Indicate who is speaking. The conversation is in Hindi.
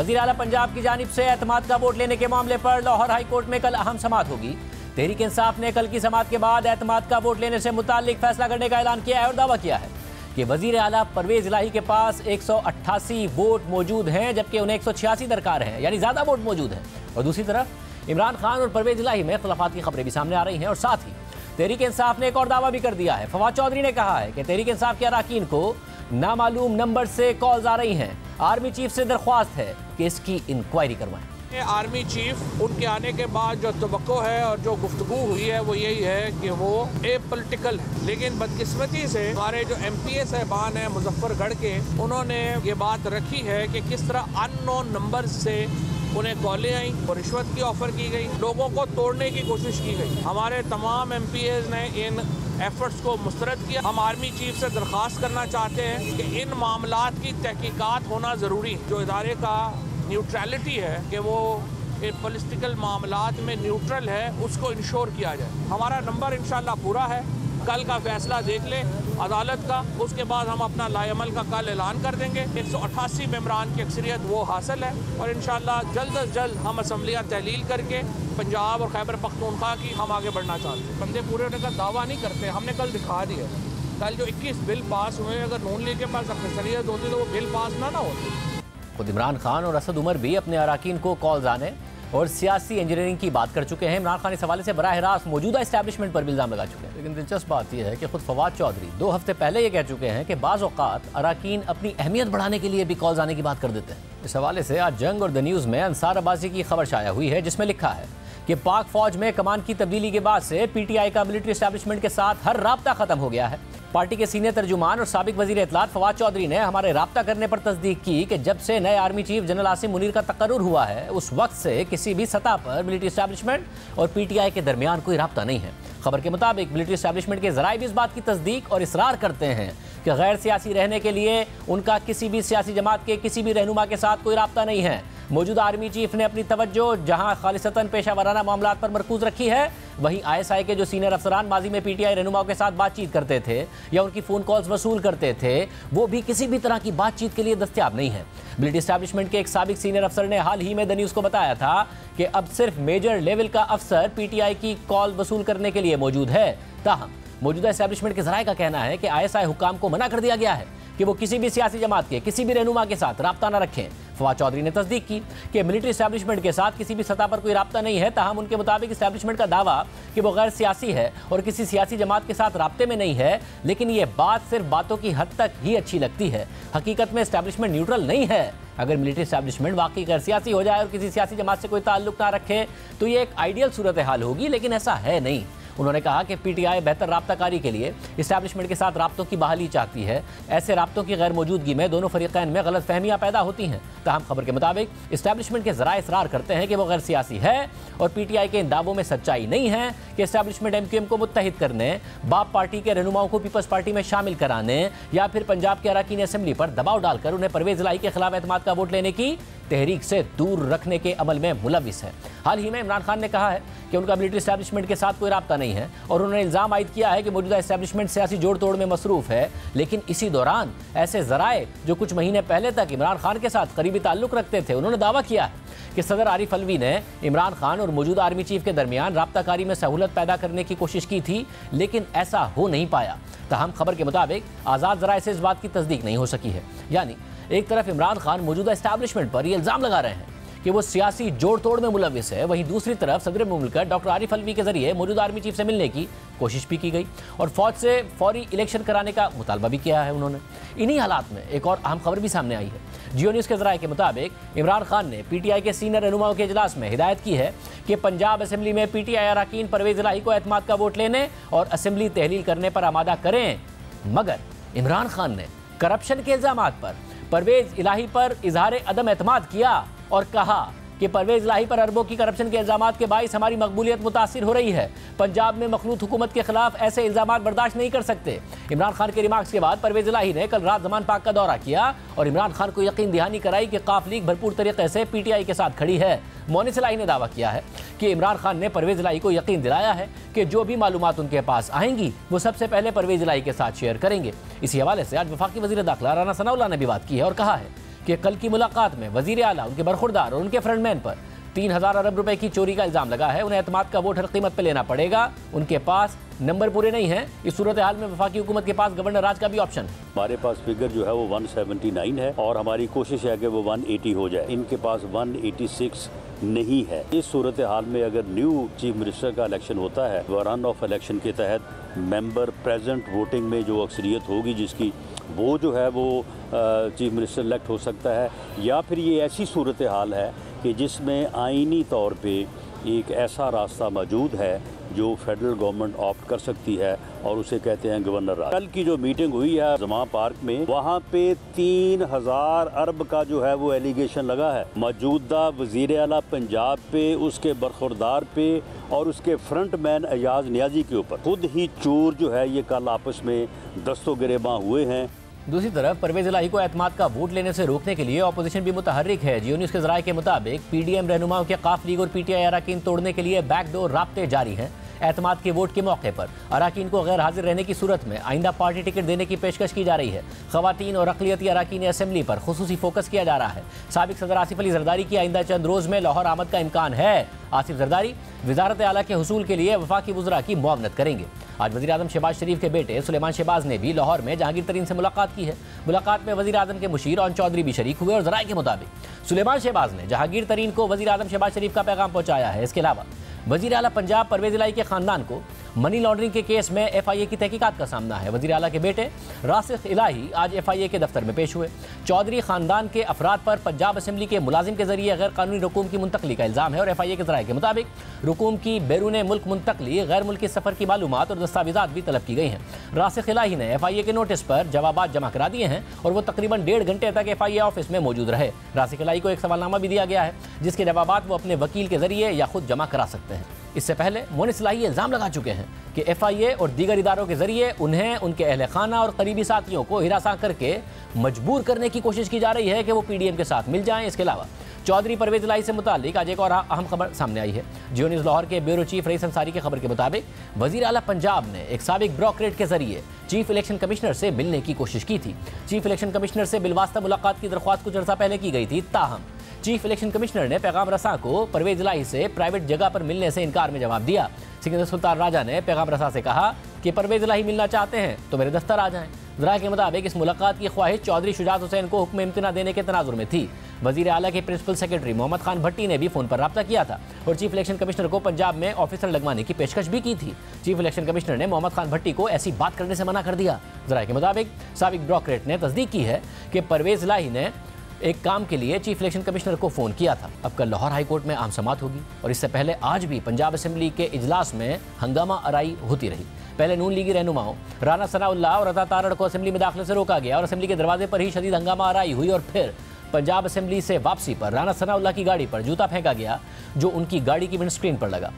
Speaker 1: वज़ीर आला पंजाब की जानिब से एतमाद का वोट लेने के मामले पर लाहौर हाई कोर्ट में कल अहम समाअत होगी। तहरीक इंसाफ ने कल की समाअत के बाद एतमाद का वोट लेने से मुताल्लिक फैसला करने का ऐलान किया है और दावा किया है कि वज़ीर आला परवेज़ इलाही के पास 188 वोट मौजूद हैं, जबकि उन्हें 186 दरकार हैं, यानी ज़्यादा वोट मौजूद हैं। और दूसरी तरफ इमरान खान और परवेज़ इलाही में खुलाफात की खबरें भी सामने आ रही हैं। और साथ ही तहरीक इंसाफ ने एक और दावा भी कर दिया है। फवाद चौधरी ने कहा है कि तहरीक इंसाफ के अरकान को नामालूम नंबर से कॉल्स आ रही हैं। आर्मी चीफ से दरख्वास्त है कि इसकी इंक्वायरी करवाएं।
Speaker 2: आर्मी चीफ उनके आने के बाद जो तवक्को है और जो गुफ्तगू हुई है वो यही है कि वो ए पॉलिटिकल है, लेकिन बदकिस्मती से हमारे जो MPA साहबान हैं मुजफ्फरगढ़ के, उन्होंने ये बात रखी है कि किस तरह अननोन नंबर से उन्हें कॉलें आई और रिश्वत की ऑफर की गई, लोगों को तोड़ने की कोशिश की गई। हमारे तमाम MPAs ने इन एफर्ट्स को मुस्तरद किया। हम आर्मी चीफ से दरख्वास्त करना चाहते हैं कि इन मामलात की तहकीकात होना ज़रूरी है। जो इदारे का न्यूट्रलिटी है कि वो पॉलिटिकल मामलात में न्यूट्रल है, उसको इंश्योर किया जाए। हमारा नंबर इंशाल्लाह पूरा है। कल का फैसला देख ले अदालत का, उसके बाद हम अपना लाएअमल का कल ऐलान कर देंगे। 188 मेंबरान की अक्सरियत वो हासिल है और इंशाल्लाह जल्द अज जल्द हम असम्बलियाँ तहलील करके पंजाब और खैबर पख्तूनख्वा की हम आगे बढ़ना चाहते हैं। बंदे पूरे होने का दावा नहीं करते, हमने कल दिखा दिया। कल जो 21 बिल पास हुए, अगर नून लीग के पास अक्सरियत होती तो वो बिल पास ना होती।
Speaker 1: खुद इमरान खान और असद उमर भी अपने अरकान को कॉल्स आने और सियासी इंजीनियरिंग की बात कर चुके हैं। इमरान खान इस हवाले से बराह रास्त मौजूदा इस्टेब्लिशमेंट पर भी इल्ज़ाम लगा चुके हैं। लेकिन दिलचस्प बात यह है कि खुद फवाद चौधरी 2 हफ्ते पहले ये कह चुके हैं कि बाज़ औक़ात अरकान अपनी अहमियत बढ़ाने के लिए भी कॉल्स आने की बात कर देते हैं। इस हवाले से आज जंग और द न्यूज़ में अंसार अब्बासी की खबर शाया हुई है, जिसमें लिखा है कि पाक फौज में कमान की तब्दीली के बाद से PTI का मिलिट्री एस्टेब्लिशमेंट के साथ हर राब्ता खत्म हो गया है। पार्टी के सीनियर तर्जुमान और साबिक वजीर इत्तलात फवाद चौधरी ने हमारे राब्ता करने पर तस्दीक की कि जब से नए army chief general Asim Munir का तकर्रुर हुआ है, उस वक्त से किसी भी सतह पर मिलिट्री एस्टेब्लिशमेंट और PTI के दरमियान कोई राब्ता नहीं है। खबर के मुताबिक मिलिट्री एस्टेब्लिशमेंट के ज़राए भी इस बात की तस्दीक और इसरार करते हैं कि गैर सियासी रहने के लिए उनका किसी भी सियासी जमात के किसी भी रहनुमा के साथ कोई राब्ता नहीं है। मौजूदा आर्मी चीफ ने अपनी तवज्जो जहां खालिसतन पेशा वराना मामलात पर मरकूज रखी है, वहीं ISI के जो सीनियर अफसरान माजी में PTI रहनुमाओं के साथ बातचीत करते थे या उनकी फ़ोन कॉल्स वसूल करते थे, वो भी किसी भी तरह की बातचीत के लिए दस्तयाब नहीं है। मिलिट्री एस्टैब्लिशमेंट के एक साबिक सीनियर अफसर ने हाल ही में द न्यूज़ को बताया था कि अब सिर्फ मेजर लेवल का अफसर PTI की कॉल वसूल करने के लिए मौजूद है। ताहम मौजूदा एस्टैब्लिशमेंट के ज़राए का कहना है कि ISI हुकाम को मना कर दिया गया है कि वो किसी भी सियासी जमात के किसी भी रहनुमा के साथ राब्ता न रखें। फवाद चौधरी ने तस्दीक की कि मिलिट्री एस्टैब्लिशमेंट के साथ किसी भी सतह पर कोई राब्ता नहीं है। ताहम उनके मुताबिक एस्टैब्लिशमेंट का दावा कि वो गैर सियासी है और किसी सियासी जमात के साथ राब्ते में नहीं है, लेकिन ये बात सिर्फ बातों की हद तक ही अच्छी लगती है। हकीकत में एस्टैब्लिशमेंट न्यूट्रल नहीं है। अगर मिलिट्री एस्टैब्लिशमेंट वाकई गैर सियासी हो जाए और किसी सियासी जमात से कोई ताल्लुक ना रखे तो ये एक आइडियल सूरत हाल होगी, लेकिन ऐसा है नहीं। उन्होंने कहा कि PTI बेहतर राब्ताकारी के लिए इस्टेब्लिशमेंट के साथ राब्तों की बहाली चाहती है। ऐसे राब्तों की गैर मौजूदगी में दोनों फरीकैन में गलत फहमियाँ पैदा होती हैं। ताहम खबर के मुताबिक इस्टेब्लिशमेंट के ज़राए इसरार करते हैं कि वो गैर सियासी है और PTI के इन दावों में सच्चाई नहीं है कि इस्टेब्लिशमेंट MQM को मुत्तहिद करने, बाप पार्टी के रहनुमाओं को पीपल्स पार्टी में शामिल कराने या फिर पंजाब के अरकान असेंबली पर दबाव डालकर उन्हें परवेज़ इलाही के खिलाफ एतमाद का वोट लेने की तहरीक से दूर रखने के अमल में मुलविस है। हाल ही में इमरान खान ने कहा है कि उनका मिलिट्री एस्टैब्लिशमेंट के साथ कोई राब्ता नहीं है और उन्होंने इल्ज़ाम आयद किया है कि मौजूदा एस्टैब्लिशमेंट सियासी जोड़ तोड़ में मसरूफ़ है। लेकिन इसी दौरान ऐसे ज़राए जो कुछ महीने पहले तक इमरान खान के साथ करीबी ताल्लुक़ रखते थे, उन्होंने दावा किया है कि सदर आरिफ अलवी ने इमरान खान और मौजूदा आर्मी चीफ के दरमियान राब्ताकारी में सहूलत पैदा करने की कोशिश की थी, लेकिन ऐसा हो नहीं पाया। ताहम खबर के मुताबिक आज़ाद ज़राए से इस बात की तस्दीक नहीं हो सकी है। यानी एक तरफ इमरान खान मौजूदा एस्टैब्लिशमेंट पर यह इल्ज़ाम लगा रहे हैं कि वो सियासी जोड़ तोड़ में मुलविस है, वहीं दूसरी तरफ सदर मुमलिकत डॉक्टर आरिफ अलवी के जरिए मौजूदा आर्मी चीफ से मिलने की कोशिश भी की गई और फौज से फौरी इलेक्शन कराने का मुतालबा भी किया है उन्होंने। इन्हीं हालात में एक और अहम खबर भी सामने आई है। जियो न्यूज़ के ज़राए के मुताबिक इमरान खान ने PTI के सीनियर रहनुमाओं के इजलास में हिदायत की है कि पंजाब असेंबली में PTI अरकान परवेज़ इलाही को एतमाद का वोट लेने और असेंबली तहलील करने पर आमादा करें। मगर इमरान खान ने करप्शन के इल्ज़ामात पर परवेज़ इलाही पर इजहार अदम एतमाद किया और कहा कि परवेज़ इलाही पर अरबों की करप्शन के इल्ज़ामात के बाइस हमारी मकबूलियत मुतासिर हो रही है। पंजाब में मखलूत हुकूमत के खिलाफ ऐसे इल्ज़ामात बर्दाश्त नहीं कर सकते। इमरान खान के रिमार्क्स के बाद परवेज़ इलाही ने कल रात ज़मान पाक का दौरा किया और इमरान खान को यकीन दहानी कराई कि काफ लीग भरपूर तरीके से PTI के साथ खड़ी है। मोनिस इलाही ने दावा किया है कि इमरान खान ने परवेज़ इलाही को यकीन दिलाया है कि जो भी मालूमात उनके पास आएंगी वो सबसे पहले परवेज़ इलाही के साथ शेयर करेंगे। इसी हवाले से आज वफाकी वज़ीर दाखिला राना सनाउल्लाह ने भी बात की है और कहा है कि कल की मुलाकात में वजीर आला, उनके बरखुरदार और उनके फ्रंटमैन पर 3000 अरब रुपए की चोरी का इल्जाम लगा है। उन्हें एतमाद का वोट हर कीमत पर लेना पड़ेगा। उनके पास नंबर पूरे नहीं हैं। इस सूरत हाल में वफाकी हुकूमत के पास गवर्नर राज का भी ऑप्शन है।
Speaker 3: हमारे पास फिगर जो है वो 179 है और हमारी कोशिश है कि वो 180 हो जाए। इनके पास 186 नहीं है। इस सूरत हाल में अगर न्यू चीफ मिनिस्टर का इलेक्शन होता है, रन ऑफ इलेक्शन के तहत मेंबर प्रेजेंट वोटिंग में जो अक्सरियत होगी जिसकी, वो जो है वो चीफ मिनिस्टर इलेक्ट हो सकता है। या फिर ये ऐसी सूरत हाल है कि जिसमें आईनी तौर पे एक ऐसा रास्ता मौजूद है जो फेडरल गवर्नमेंट ऑप्ट कर सकती है और उसे कहते हैं गवर्नर राज। कल की जो मीटिंग हुई है जमा पार्क में, वहाँ पे 3000 अरब का जो है वो एलिगेशन लगा है मौजूदा वजीर आला पंजाब पे, उसके बरखुरदार पे और उसके फ्रंट मैन अयाज नियाजी के ऊपर। खुद ही चोर जो है ये कल आपस में दस्तों गिरेबां हुए हैं।
Speaker 1: दूसरी तरफ परवेज इलाही को एतमाद का वोट लेने से रोकने के लिए अपोजिशन भी मुतहर्रिक है। जियो न्यूज़ के ज़राए के मुताबिक पीडीएम रहनुमाओं के काफ लीग और पीटीआई अराकीन तोड़ने के लिए बैकडोर राब्ते जारी हैं। एतमाद के वोट के मौके पर अराकीन को गैर हाजिर रहने की सूरत में आइंदा पार्टी टिकट देने की पेशकश की जा रही है। खवातीन और अक़लियती अराकीन असम्बली पर खुसूसी फोकस किया जा रहा है। साबिक सदर आसिफ अली जरदारी की आइंदा चंद रोज़ में लाहौर आमद का इम्कान है। आसिफ जरदारी वजारत आला के हुसूल के लिए वफाकी वज़रा की मुआवनत करेंगे। आज वज़ीर आज़म शहबाज शरीफ के बेटे सुलेमान शहबाज ने भी लाहौर में जहांगीर तरीन से मुलाकात की है। मुलाकात में वज़ीर आज़म के मुशीर ओन चौधरी भी शरीक हुए और ज़राए के मुताबिक सुलेमान शहबाज ने जहांगीर तरीन को वज़ीर आज़म शहबाज शरीफ का पैगाम पहुँचाया है। इसके अलावा वज़ीर आला पंजाब परवेज इलाही के ख़ानदान को मनी लॉन्ड्रिंग के केस में FIA की तहकीकात का सामना है। वज़ीर आला के बेटे रासिख इलाही आज FIA के दफ्तर में पेश हुए। चौधरी ख़ानदान के अफराद पर पंजाब असम्बली के मुलाजिम के जरिए गैर कानूनी रकूम की मुंतकली का इल्ज़ाम है और FIA के ज़राए के मुताबिक रकूम की बैरून मुल्क मुंतकली, गैर मुल्की सफ़र की मालूमात और दस्तावेज़ात भी तलब की गई हैं। रासिख इलाही ने FIA के नोटिस पर जवाबात जमा करा दिए हैं और वो तकरीबन 1.5 घंटे तक FIA ऑफिस में मौजूद रहे। रासिख इलाही को एक सवालनामा भी दिया गया है जिसके जवाबात वो अपने वकील के जरिए या खुद जमा करा सकते हैं। इससे पहले मोनिस इलाही इल्ज़ाम लगा चुके हैं कि FIA और दीगर इदारों के जरिए उन्हें, उनके अहल खाना और करीबी साथियों को हिरासा करके मजबूर करने की कोशिश की जा रही है कि वो PDM के साथ मिल जाएं। इसके अलावा चौधरी परवेज इलाही से मुतालिक आज एक और अहम खबर सामने आई है। जियो न्यूज़ लाहौर के ब्यूरो चीफ रईस अंसारी की खबर के मुताबिक वज़ीर आला पंजाब ने एक साबिक ब्रोकरेट के जरिए चीफ इलेक्शन कमिश्नर से मिलने की कोशिश की थी। चीफ इलेक्शन कमिश्नर से बिलवास्ता मुलाकात की दरख्वास्त कुछ अर्सा पहले की गई थी। ताहम चीफ इलेक्शन कमिश्नर ने पैगाम रसा को परवेज इलाही से प्राइवेट जगह पर मिलने से इनकार में जवाब दिया। सिकंदर सुल्तान राजा ने पैगाम रसा से कहा कि परवेज इलाही मिलना चाहते हैं तो मेरे दफ्तर आ जाएं। ज़राए के मुताबिक इस मुलाकात की ख्वाहिश चौधरी शुजात हुसैन को हुक्म इम्तना देने के तनाजुर में थी। वज़ीर आला के प्रिंसिपल सेक्रेटरी मोहम्मद खान भट्टी ने भी फ़ोन पर रब्ता किया था और चीफ इलेक्शन कमिश्नर को पंजाब में ऑफिसर लगवाने की पेशकश भी की थी। चीफ इलेक्शन कमिश्नर ने मोहम्मद खान भट्टी को ऐसी बात करने से मना कर दिया। ज़राए के मुताबिक साबिक ब्रोकरेट ने तस्दीक की है कि परवेज इलाही ने एक काम के लिए चीफ इलेक्शन कमिश्नर को फ़ोन किया था। अब कल लाहौर हाई कोर्ट में आम समात होगी और इससे पहले आज भी पंजाब असम्बली के इजलास में हंगामा आराई होती रही। पहले नून लीगी रहनुमाओं राना सनाउल्लाह और अता तारड़ को असम्बली में दाखिले से रोका गया और असम्बली के दरवाजे पर ही शदीद हंगामा आराई हुई और फिर पंजाब असम्बली से वापसी पर राना सनाउल्लाह की गाड़ी पर जूता फेंका गया जो उनकी गाड़ी की विंडस्क्रीन पर लगा।